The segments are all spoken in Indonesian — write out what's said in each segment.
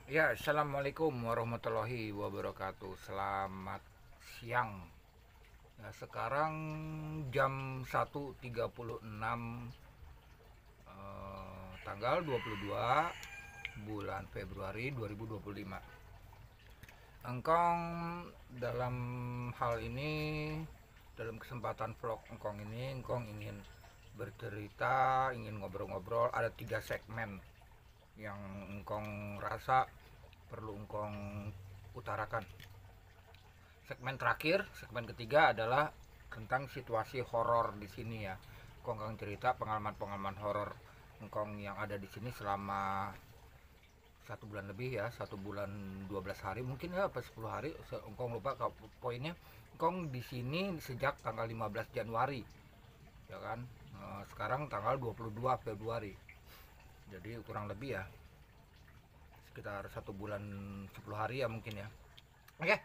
Ya, assalamualaikum warahmatullahi wabarakatuh. Selamat siang. Ya, sekarang jam 1.36, tanggal 22 bulan Februari 2025. Engkong dalam hal ini, dalam kesempatan vlog Engkong ini, Engkong ingin bercerita, ingin ngobrol-ngobrol. Ada 3 segmen yang Engkong rasa perlu Engkong utarakan. Segmen terakhir, segmen ketiga adalah tentang situasi horor di sini ya. Engkong cerita pengalaman-pengalaman horor Engkong yang ada di sini selama 1 bulan lebih ya, 1 bulan 12 hari mungkin ya, apa 10 hari, Engkong lupa poinnya. Engkong di sini sejak tanggal 15 Januari ya kan. Sekarang tanggal 22 Februari, jadi kurang lebih ya sekitar 1 bulan 10 hari ya mungkin ya. Oke,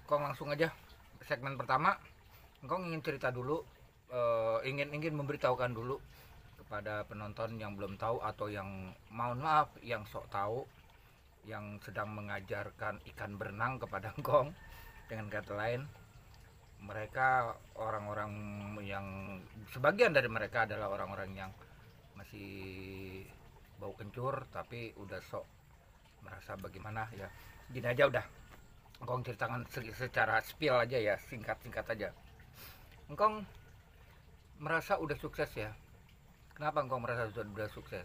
Kong langsung aja. Segmen pertama, Kong ingin cerita dulu, ingin memberitahukan dulu kepada penonton yang belum tahu atau yang mohon maaf yang sok tahu, yang sedang mengajarkan ikan berenang kepada Kong. Dengan kata lain, mereka orang-orang yang sebagian dari mereka adalah orang-orang yang masih bau kencur tapi udah sok merasa bagaimana ya. Gini aja udah, Engkong ceritakan secara spill aja ya, singkat-singkat aja. Engkong merasa udah sukses ya. Kenapa Engkong merasa udah sukses?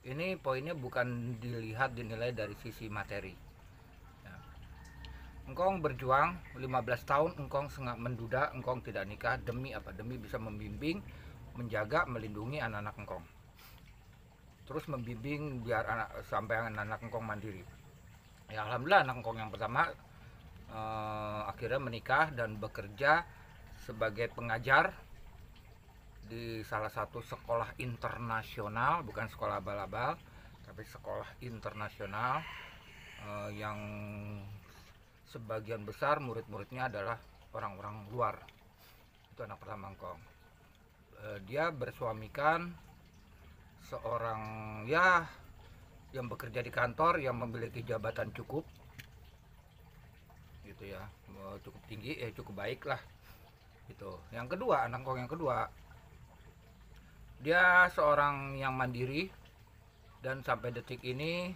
Ini poinnya bukan dilihat dinilai dari sisi materi ya. Engkong berjuang 15 tahun, Engkong sangat menduda, Engkong tidak nikah demi apa? Demi bisa membimbing, menjaga, melindungi anak-anak Engkong. Terus membimbing biar anak sampai anak-anak Engkong mandiri. Ya alhamdulillah anak Engkong yang pertama akhirnya menikah dan bekerja sebagai pengajar di salah satu sekolah internasional, bukan sekolah abal-abal tapi sekolah internasional, yang sebagian besar murid-muridnya adalah orang-orang luar. Itu anak pertama Engkong. Dia bersuamikan seorang ya yang bekerja di kantor yang memiliki jabatan cukup gitu ya, cukup tinggi, cukup baik lah gitu. Yang kedua, anak Engkong yang kedua, dia seorang yang mandiri dan sampai detik ini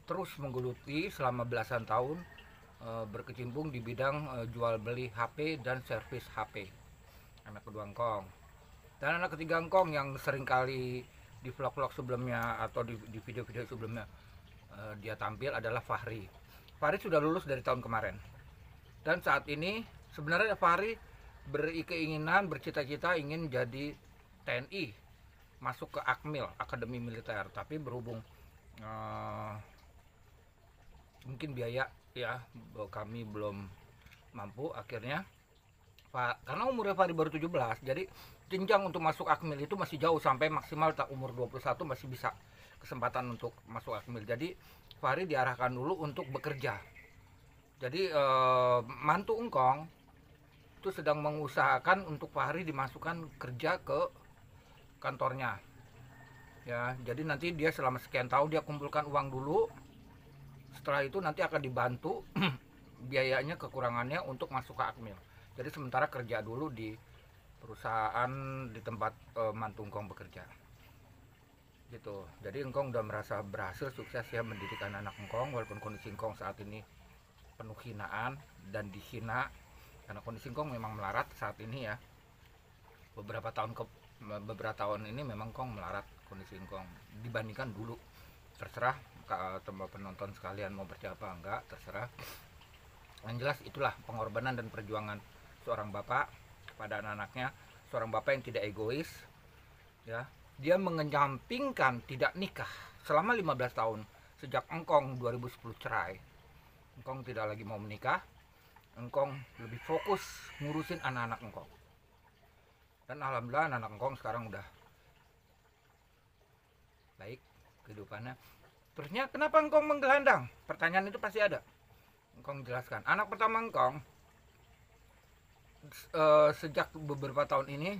terus menggeluti selama belasan tahun, berkecimpung di bidang jual beli HP dan servis HP. Anak kedua Engkong. Dan anak ketiga Engkong yang seringkali di vlog-vlog sebelumnya atau di video-video sebelumnya dia tampil adalah Fahri. Fahri sudah lulus dari tahun kemarin. Dan saat ini sebenarnya Fahri berkeinginan, bercita-cita ingin jadi TNI, masuk ke Akmil, Akademi Militer. Tapi berhubung mungkin biaya ya, kami belum mampu akhirnya. Karena umurnya Fahri baru 17, jadi jenjang untuk masuk Akmil itu masih jauh, sampai maksimal tak umur 21 masih bisa kesempatan untuk masuk Akmil. Jadi Fahri diarahkan dulu untuk bekerja. Jadi mantu Engkong itu sedang mengusahakan untuk Fahri dimasukkan kerja ke kantornya ya. Jadi nanti dia selama sekian tahun dia kumpulkan uang dulu, setelah itu nanti akan dibantu biayanya, kekurangannya untuk masuk ke Akmil. Jadi sementara kerja dulu di perusahaan di tempat mantu Engkong bekerja gitu. Jadi Engkong udah merasa berhasil, sukses ya mendidik anak Engkong, walaupun kondisi Engkong saat ini penuh hinaan dan dihina karena kondisi Engkong memang melarat saat ini ya. Beberapa tahun ini memang Engkong melarat kondisi Engkong dibandingkan dulu. Terserah teman penonton sekalian mau percaya apa enggak, terserah. Yang jelas itulah pengorbanan dan perjuangan seorang bapak kepada anak-anaknya, seorang bapak yang tidak egois ya. Dia mengenyampingkan tidak nikah selama 15 tahun. Sejak Engkong 2010 cerai, Engkong tidak lagi mau menikah. Engkong lebih fokus ngurusin anak-anak Engkong. Dan alhamdulillah anak Engkong sekarang udah baik kehidupannya. Terusnya kenapa Engkong menggelandang? Pertanyaan itu pasti ada. Engkong jelaskan. Anak pertama Engkong sejak beberapa tahun ini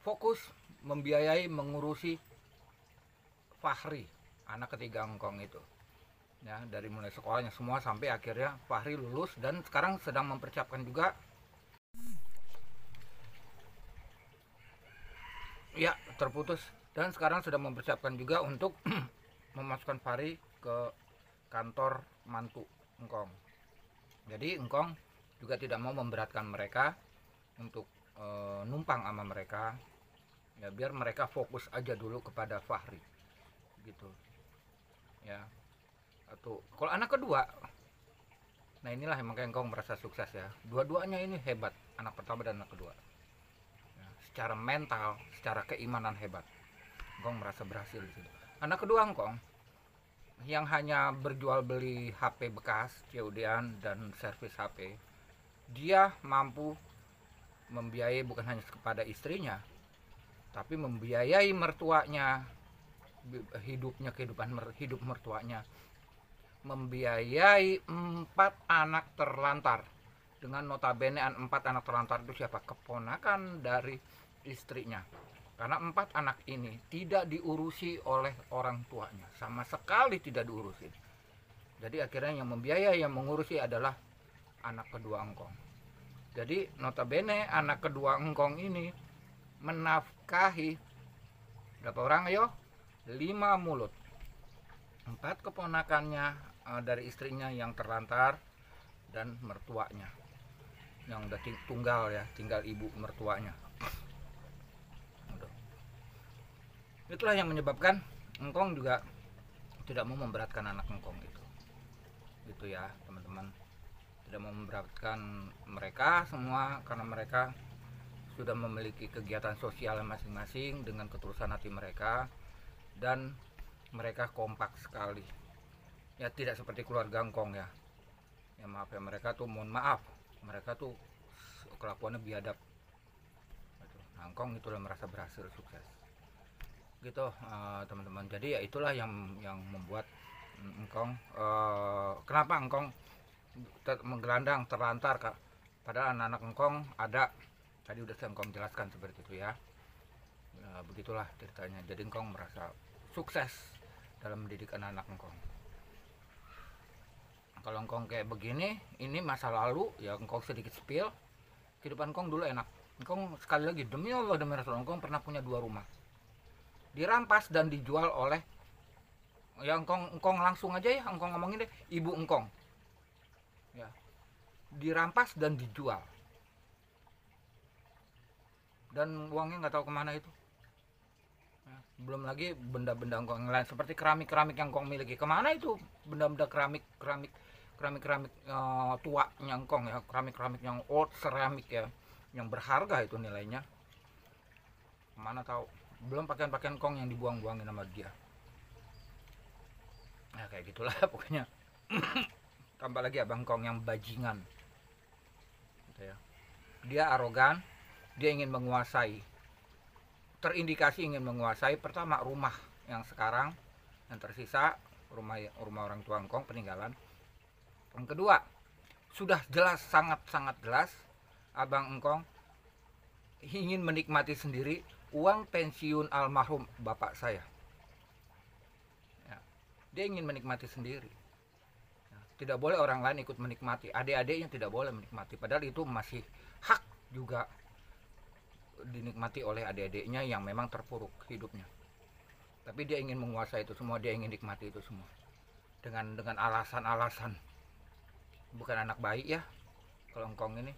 fokus membiayai, mengurusi Fahri, anak ketiga Engkong itu. ya, dari mulai sekolahnya semua sampai akhirnya Fahri lulus dan sekarang sedang mempersiapkan juga, ya terputus, dan sekarang sudah mempersiapkan juga untuk memasukkan Fahri ke kantor mantu Engkong. Jadi Engkong juga tidak mau memberatkan mereka untuk numpang sama mereka, ya biar mereka fokus aja dulu kepada Fahri gitu ya. Atau kalau anak kedua, nah inilah yang makanya Engkong merasa sukses ya, dua-duanya ini hebat, anak pertama dan anak kedua ya, secara mental, secara keimanan hebat. Engkong merasa berhasil di situ. Anak kedua Engkong yang hanya berjual beli HP bekas, COD-an dan servis HP, dia mampu membiayai bukan hanya kepada istrinya, tapi membiayai mertuanya, hidup mertuanya, membiayai 4 anak terlantar. Dengan notabene 4 anak terlantar itu siapa? Keponakan dari istrinya. Karena 4 anak ini tidak diurusi oleh orang tuanya, sama sekali tidak diurusi. Jadi akhirnya yang membiayai, yang mengurusi adalah anak kedua Engkong. Jadi notabene anak kedua Engkong ini menafkahi berapa orang ayo? 5 mulut. 4 keponakannya dari istrinya yang terlantar dan mertuanya yang udah tunggal ya, tinggal ibu mertuanya. Itulah yang menyebabkan Engkong juga tidak mau memberatkan anak Engkong itu. Gitu ya teman-teman. Tidak mau memberatkan mereka semua karena mereka sudah memiliki kegiatan sosial masing-masing dengan ketulusan hati mereka, dan mereka kompak sekali ya, tidak seperti keluarga Engkong ya. Ya maaf ya, mereka tuh mohon maaf, mereka tuh kelakuannya biadab. Nah, Engkong itulah merasa berhasil, sukses gitu teman-teman. Jadi ya itulah yang membuat Engkong kenapa Engkong menggelandang terlantar, Kak. Padahal anak-anak Engkong ada, tadi udah saya Engkong jelaskan seperti itu ya. Begitulah ceritanya. Jadi Engkong merasa sukses dalam mendidik anak-anak Engkong. Kalau Engkong kayak begini, ini masa lalu ya, Engkong sedikit spill. Kehidupan Engkong dulu enak. Engkong sekali lagi demi Allah demi Rasul, Engkong pernah punya 2 rumah. Dirampas dan dijual oleh ya Engkong langsung aja ya, Engkong ngomongin deh, ibu Engkong. Ya, dirampas dan dijual, dan uangnya nggak tahu kemana itu ya. Belum lagi benda-benda Engkong yang lain seperti keramik yang Engkong miliki, kemana itu benda-benda keramik tuanya Engkong ya, keramik yang old ceramik ya, yang berharga itu nilainya, mana tahu. Belum pakaian Engkong yang dibuang-buangin sama dia ya, kayak gitulah pokoknya. Tambah lagi abang Engkong yang bajingan gitu ya. Dia arogan, dia ingin menguasai, terindikasi ingin menguasai pertama rumah yang sekarang yang tersisa, rumah orang tua Engkong peninggalan. Yang kedua, sudah jelas, sangat jelas abang Engkong ingin menikmati sendiri uang pensiun almarhum bapak saya ya. Dia ingin menikmati sendiri. Tidak boleh orang lain ikut menikmati, adik-adiknya tidak boleh menikmati, padahal itu masih hak juga dinikmati oleh adik-adiknya yang memang terpuruk hidupnya. Tapi dia ingin menguasai itu semua, dia ingin nikmati itu semua dengan alasan-alasan, bukan anak baik ya kalau Engkong ini,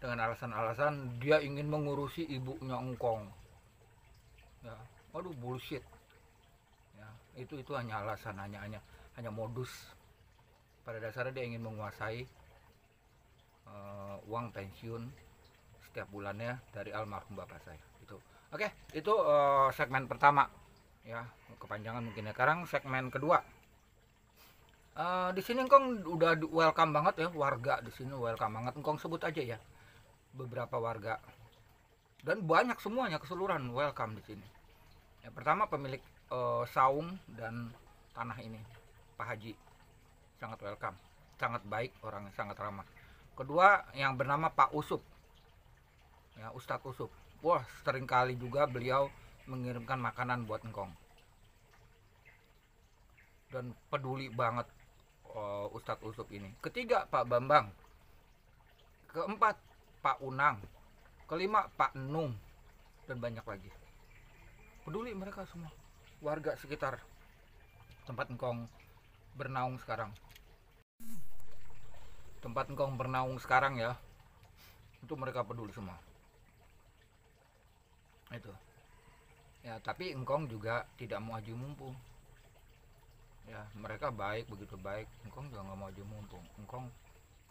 dengan alasan-alasan dia ingin mengurusi ibunya Engkong ya. Waduh, bullshit ya, itu hanya alasan, hanya modus. Pada dasarnya dia ingin menguasai uang pensiun setiap bulannya dari almarhum bapak saya. Itu. Oke, itu segmen pertama ya, kepanjangan mungkin ya. Sekarang segmen kedua. Di sini Engkong udah welcome banget ya, warga di sini welcome banget. Engkong sebut aja ya beberapa warga, dan banyak semuanya keseluruhan welcome di sini. Yang pertama pemilik saung dan tanah ini, Pak Haji, sangat welcome, sangat baik orangnya, sangat ramah. Kedua yang bernama Pak Usup ya, Ustadz Usup. Wah, seringkali juga beliau mengirimkan makanan buat Engkong. dan peduli banget Ustadz Usup ini. Ketiga Pak Bambang, keempat Pak Unang, kelima Pak Nung, dan banyak lagi. Peduli mereka semua, warga sekitar tempat engkong bernaung sekarang. Tempat engkong bernaung sekarang ya, itu mereka peduli semua. Itu. Ya, tapi engkong juga tidak mau aju mumpung. Ya, mereka baik, begitu baik. Engkong juga nggak mau aju mumpung. Engkong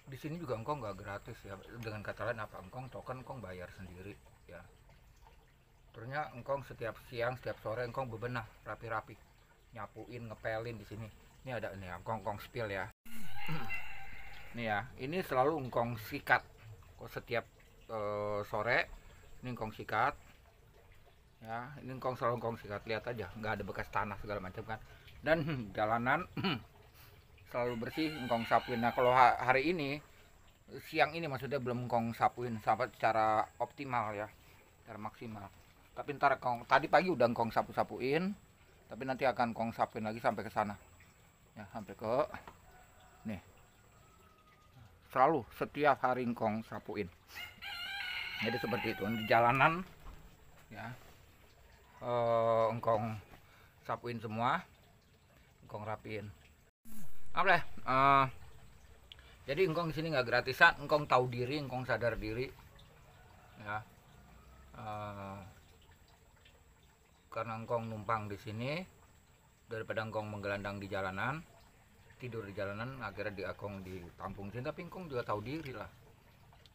di sini juga engkong nggak gratis ya. Dengan kata lain apa? Engkong token engkong bayar sendiri ya. Terusnya engkong setiap siang, setiap sore engkong bebenah rapi-rapi, nyapuin, ngepelin di sini. Ini ada ini ya, engkong spill ya. Nih ya, ini selalu engkong sikat. Kok setiap sore ini engkong sikat. Ya, ini engkong selalu engkong sikat. Lihat aja, nggak ada bekas tanah segala macam kan. Dan jalanan selalu bersih, engkong sapuin. Nah kalau hari ini, siang ini maksudnya belum engkong sapuin sampai secara optimal ya, secara maksimal. Tapi ntar tadi pagi udah engkong sapuin, tapi nanti akan engkong sapuin lagi sampai ke sana. Ya, sampai ke nih. Selalu setiap hari engkong sapuin. Jadi seperti itu di jalanan ya. Engkong sapuin semua, engkong rapiin. Apa jadi engkong di sini nggak gratisan, engkong tahu diri, engkong sadar diri ya. Karena engkong numpang di sini, daripada engkong menggelandang di jalanan, tidur di jalanan, akhirnya diakong ditampung sini. Tapi engkong juga tahu diri lah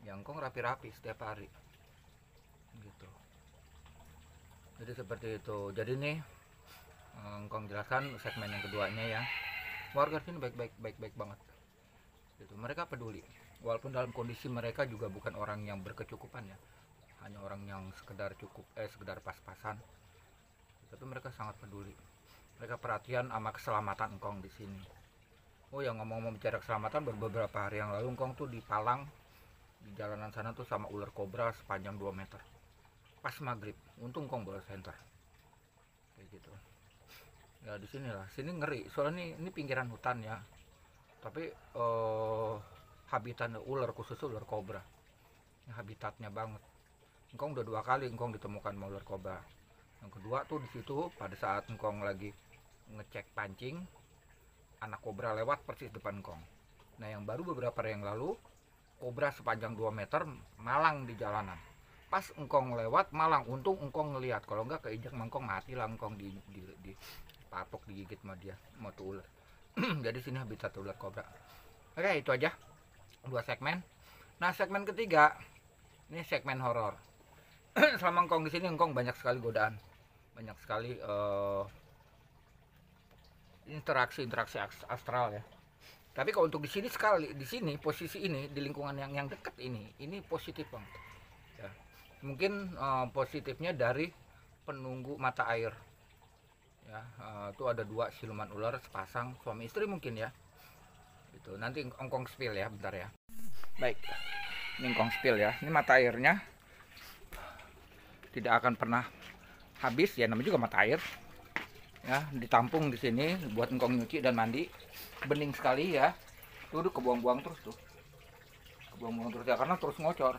ya, engkong rapi-rapi setiap hari gitu. Jadi seperti itu. Jadi nih engkong jelaskan segmen yang keduanya ya. Warga sini baik banget gitu. Mereka peduli walaupun dalam kondisi mereka juga bukan orang yang berkecukupan ya, hanya orang yang sekedar sekedar pas-pasan, tapi mereka sangat peduli. Mereka perhatian sama keselamatan engkong di sini. Oh ya, ngomong-ngomong bicara keselamatan, beberapa hari yang lalu engkong tuh dipalang di jalanan sana tuh sama ular kobra sepanjang 2 meter pas maghrib. Untung engkong bawa senter kayak gitu ya. Di sinilah, sini ngeri soalnya ini pinggiran hutan ya, tapi habitatnya ular, khusus ular kobra, ini habitatnya banget. Engkong udah 2 kali engkong ditemukan sama ular kobra. Yang kedua tuh di situ pada saat engkong lagi ngecek pancing, anak kobra lewat persis depan engkong. Nah yang baru beberapa hari yang lalu, kobra sepanjang 2 meter malang di jalanan. Pas engkong lewat malang, untung engkong ngelihat, kalau enggak keinjak mangkong mati lah engkong di patok, digigit sama dia, sama tuh ular. Jadi sini habitat ular kobra. Oke, itu aja 2 segmen. Nah segmen ketiga ini segmen horor. Selama engkong di sini engkong banyak sekali godaan, banyak sekali interaksi astral ya. Tapi kalau untuk di sini posisi ini di lingkungan yang dekat ini positif banget ya. Mungkin positifnya dari penunggu mata air ya. Itu ada 2 siluman ular sepasang suami istri mungkin ya. Itu nanti engkong spill ya, bentar ya. Baik, ini engkong spill ya. Ini mata airnya tidak akan pernah habis ya, namanya juga mata air ya. Ditampung di sini buat engkong nyuci dan mandi, bening sekali ya. Tuh kebuang-buang terus tuh, kebuang-buang terus ya, karena terus ngocor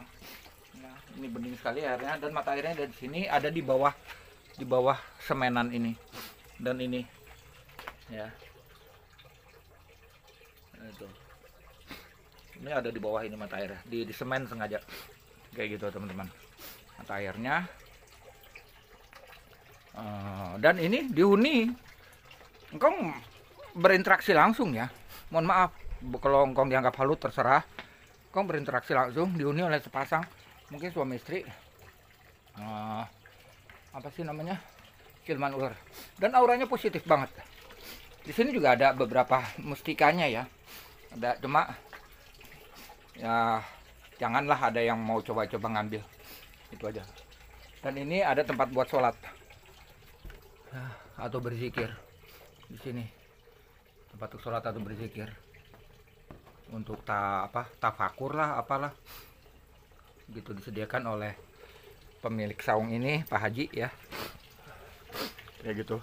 ya. Ini bening sekali airnya, dan mata airnya dari sini ada di bawah semenan ini dan ini ya. Itu ini ada di bawah ini mata air di semen sengaja kayak gitu teman-teman, mata airnya. Dan ini dihuni, engkong berinteraksi langsung ya. Mohon maaf kalau engkong dianggap halu, terserah. Engkong berinteraksi langsung, dihuni oleh sepasang mungkin suami istri, apa sih namanya, siluman ular, dan auranya positif banget. Di sini juga ada beberapa mustikanya ya, ada, cuma ya janganlah ada yang mau coba-coba ngambil, itu aja. Dan ini ada tempat buat sholat atau berzikir di sini, tempat untuk sholat atau berzikir, untuk tafakur lah, apalah gitu, disediakan oleh pemilik saung ini, Pak Haji ya, kayak gitu.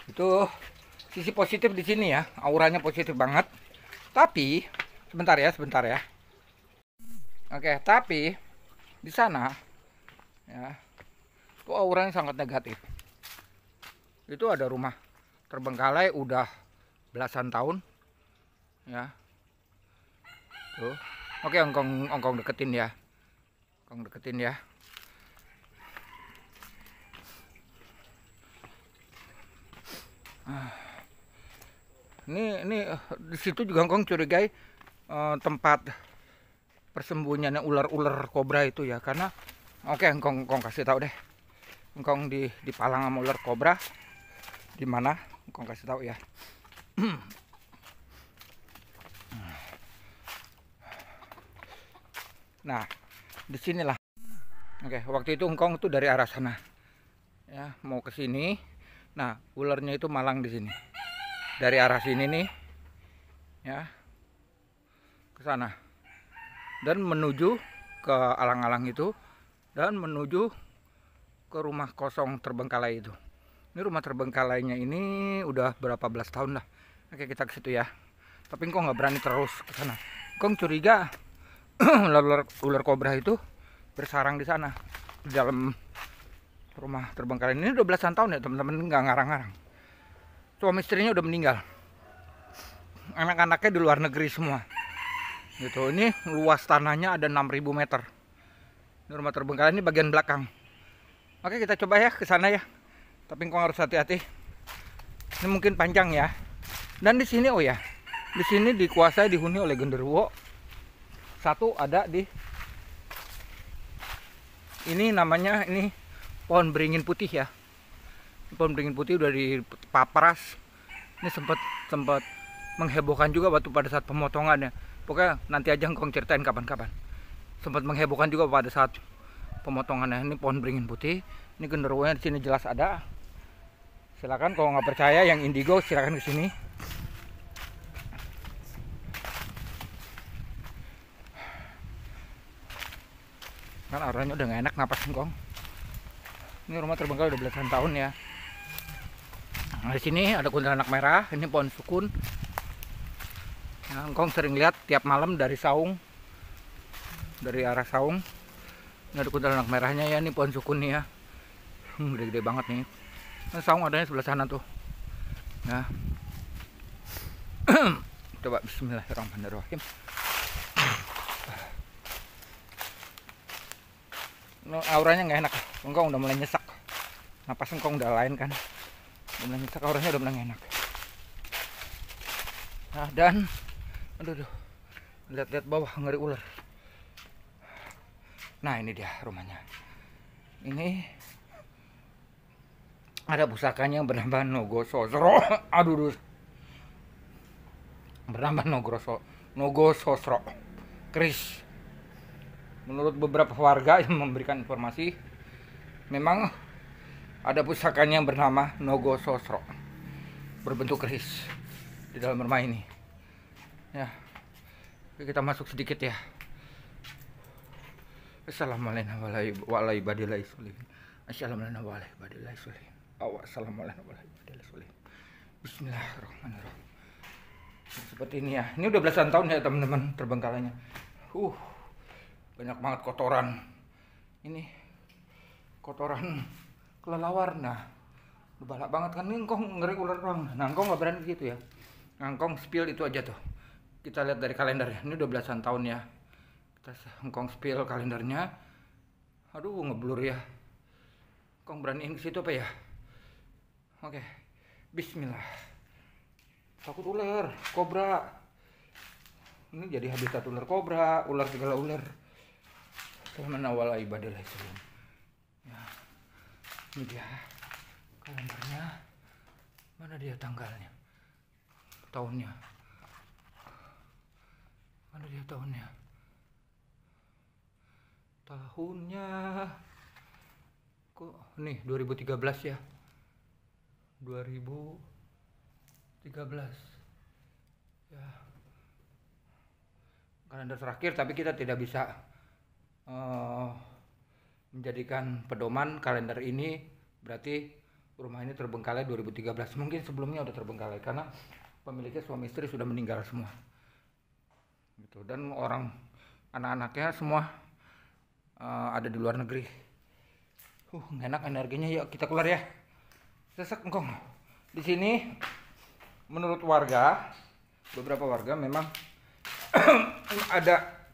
Itu sisi positif di sini ya, auranya positif banget. Tapi sebentar ya. Oke, tapi di sana ya, itu auranya sangat negatif. Itu ada rumah terbengkalai udah belasan tahun ya. Tuh. Oke, ongkong deketin ya. Ini di situ juga ongkong curigai tempat persembunyiannya ular-ular kobra itu ya, karena oke, ongkong kasih tahu deh. Ongkong dipalang sama ular kobra di mana? Ongkong kasih tahu ya. Nah, disinilah. Oke, waktu itu engkong tuh dari arah sana, ya mau ke sini. Nah, ularnya itu malang di sini. Dari arah sini nih, ya ke sana dan menuju ke alang-alang itu dan menuju ke rumah kosong terbengkalai itu. Ini rumah terbengkalainya ini udah berapa belas tahun lah. Oke, kita ke situ ya. Tapi engkong nggak berani terus ke sana. Engkong curiga ular kobra itu bersarang di sana, di dalam rumah terbengkalai ini. Udah belasan tahun ya teman-teman, nggak ngarang-ngarang. Suami istrinya udah meninggal, anak-anaknya di luar negeri semua gitu. Ini luas tanahnya ada 6.000 meter. Ini rumah terbengkalai, ini bagian belakang. Oke, kita coba ya ke sana ya, tapi kau harus hati-hati, ini mungkin panjang ya. Dan di sini, oh ya, di sini dikuasai, dihuni oleh genderuwo. Satu ada di ini, namanya ini pohon beringin putih ya. Pohon beringin putih udah dipapras. Ini sempat menghebohkan juga waktu pada saat pemotongannya. Pokoknya nanti aja engkong ceritain kapan-kapan. Sempat menghebohkan juga pada saat pemotongannya. Ini pohon beringin putih. Ini genderuwonya di sini jelas ada. Silakan kalau nggak percaya yang indigo, silakan ke sini. Kan auranya udah nggak enak napas engkong. Ini rumah terbengkalai udah belasan tahun ya. Nah, di sini ada kuntilanak merah. Ini pohon sukun. Nah, engkong sering lihat tiap malam dari saung, dari arah saung. Ini ada kuntilanak merahnya ya. Ini pohon sukun nih ya. Gede-gede banget nih. Nah, saung adanya sebelah sana tuh. Nah, coba bismillahirrahmanirrahim. No, auranya nggak enak. Engkong udah mulai nyesak. Napas engkong udah lain kan. Udah mulai nyesak, auranya udah mulai nggak enak. Nah, dan aduh, lihat-lihat bawah, ngeri ular. Nah, ini dia rumahnya. Ini ada pusakanya yang bernama Nogososro. Aduh, bernama Nogososro keris. Menurut beberapa warga yang memberikan informasi, memang ada pusakanya yang bernama Nogososro berbentuk keris di dalam rumah ini. Ya, kita masuk sedikit ya. Assalamualaikum warahmatullahi wabarakatuh. Bismillahirrahmanirrahim. Seperti ini ya. Ini udah belasan tahun ya teman-teman terbengkalainya. Banyak banget kotoran. Ini kotoran kelelawar. Nah, balak banget kan. Ini engkong ngeri ular doang. Nah, engkong nggak berani gitu ya. Nah, engkong spill itu aja tuh. Kita lihat dari kalendernya. Ini udah belasan tahun ya. Kita engkong spill kalendernya. Aduh, ngeblur ya. Engkong beraniin ke situ apa ya? Oke. Bismillah. Takut ular, kobra. Ini jadi habitat ular kobra, ular segala ular. Mana wala ibadillah sebelum. Ya, ini dia kalendernya. Mana dia tanggalnya? Tahunnya. Mana dia tahunnya? Tahunnya kok nih 2013 ya. 2013. Ya. Kalender terakhir, tapi kita tidak bisa menjadikan pedoman kalender ini berarti rumah ini terbengkalai 2013. Mungkin sebelumnya udah terbengkalai karena pemiliknya suami istri sudah meninggal semua gitu, dan orang anak-anaknya semua ada di luar negeri. Enak energinya. Yuk kita keluar ya. Sesek engkong. Di sini menurut warga, beberapa warga memang ada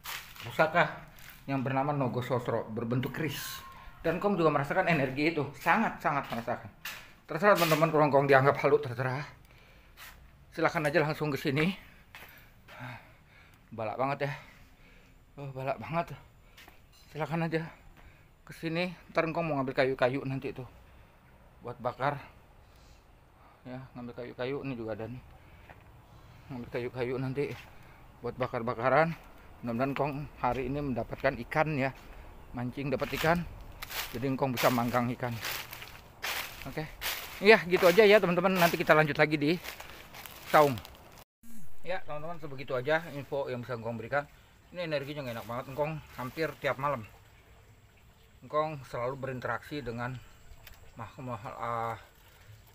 pusaka yang bernama Nogososro berbentuk keris, dan engkong juga merasakan energi itu, sangat-sangat merasakan. Terserah teman-teman, kalau engkong dianggap halu terserah. Silahkan aja langsung ke sini. Balak banget ya. Balak banget. Silahkan aja ke sini. Ntar engkong mau ngambil kayu-kayu nanti tuh buat bakar. Ya, ngambil kayu-kayu ini juga ada nih. Ngambil kayu-kayu nanti buat bakar-bakaran. Mudah-mudahan engkong hari ini mendapatkan ikan ya. Mancing dapat ikan. Jadi engkong bisa manggang ikan. Oke. Iya, gitu aja ya teman-teman. Nanti kita lanjut lagi di saung. Ya teman-teman, sebegitu aja info yang bisa engkong berikan. Ini energinya enak banget. Engkong hampir tiap malam engkong selalu berinteraksi dengan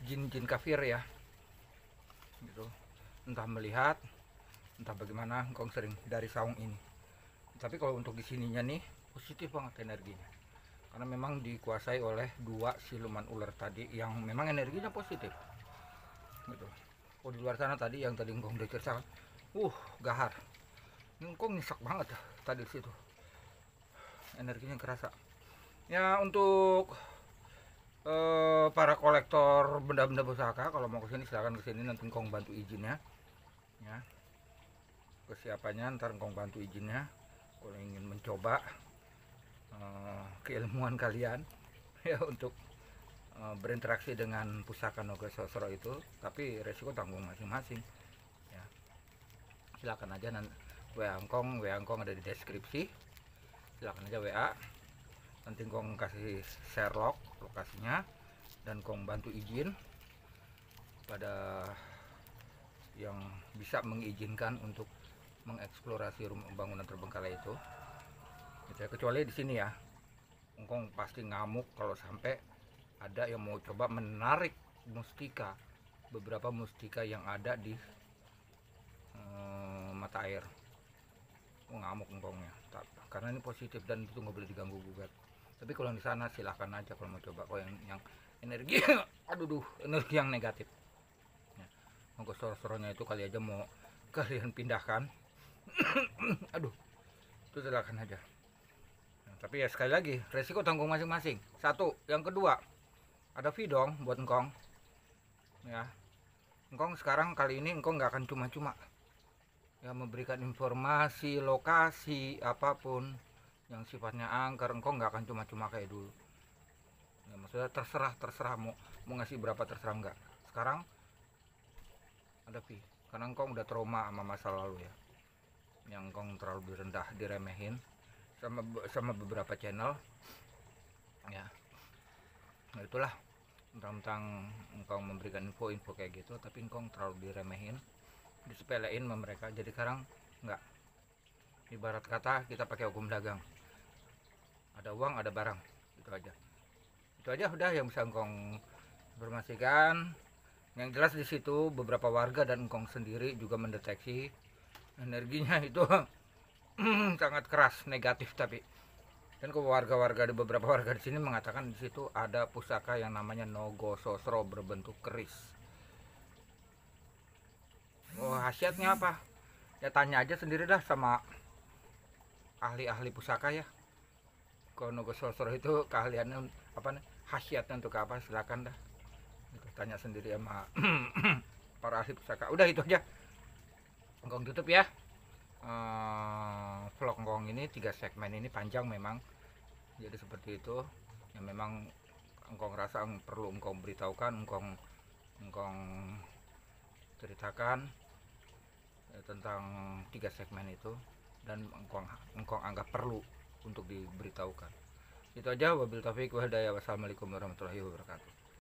jin-jin kafir ya gitu. Entah melihat, entah bagaimana, engkong sering dari saung ini. Tapi kalau untuk di sininya nih positif banget energinya, karena memang dikuasai oleh 2 siluman ular tadi yang memang energinya positif gitu. Oh, di luar sana tadi yang tadi engkong udah ceritakan, gahar. Engkong nyesek banget tadi di situ, energinya kerasa. Ya untuk para kolektor benda-benda pusaka, kalau mau kesini silahkan kesini, nanti engkong bantu izinnya ya, kesiapannya ntar engkong bantu izinnya. Kalau ingin mencoba keilmuan kalian ya untuk berinteraksi dengan pusaka Nogososro itu, tapi resiko tanggung masing-masing ya. Silakan aja nanti WA engkong ada di deskripsi. Silakan aja WA, nanti engkong kasih share lokasinya, dan engkong bantu izin pada yang bisa mengizinkan untuk mengeksplorasi rumah bangunan terbengkalai itu gitu ya. Kecuali di sini ya, engkong pasti ngamuk kalau sampai ada yang mau coba menarik mustika, beberapa mustika yang ada di mata air. Ngamuk engkongnya, karena ini positif dan itu nggak boleh diganggu gugat. Tapi kalau di sana silahkan aja kalau mau coba. Kalau yang energi energi yang negatif ya, Nogososro-nya itu kali aja mau kalian pindahkan. Itu silahkan aja. Tapi ya sekali lagi, resiko tanggung masing-masing. Satu, yang kedua, ada fee dong buat engkong ya. Engkong sekarang kali ini engkong nggak akan cuma-cuma ya memberikan informasi lokasi apapun yang sifatnya angker. Engkong nggak akan cuma-cuma kayak dulu ya, maksudnya terserah mau ngasih berapa terserah, enggak. Sekarang ada fee karena engkong udah trauma sama masa lalu ya, yang engkong terlalu rendah diremehin sama beberapa channel ya. Nah, itulah, tentang engkong memberikan info-info kayak gitu, tapi engkong terlalu diremehin, disepelein sama mereka. Jadi sekarang enggak, ibarat kata kita pakai hukum dagang, ada uang ada barang, itu aja udah yang bisa engkong informasikan. Yang jelas di situ beberapa warga dan engkong sendiri juga mendeteksi energinya itu sangat keras negatif. Tapi dan ke warga-warga, ada beberapa warga di sini mengatakan di situ ada pusaka yang namanya Nogososro berbentuk keris. Khasiatnya apa? Ya tanya aja sendiri dah sama ahli-ahli pusaka ya. Kalau Nogososro itu keahliannya apa nih? Khasiatnya untuk apa? Silakan dah. Tanya sendiri sama para ahli pusaka. Udah itu aja. Engkong tutup ya. Vlog engkong ini 3 segmen ini panjang memang, jadi seperti itu yang memang engkong rasa perlu engkong beritahukan, engkong ceritakan ya, tentang 3 segmen itu, dan engkong anggap perlu untuk diberitahukan. Itu aja, wabil taufiq wa hidayah. Wassalamualaikum warahmatullahi wabarakatuh.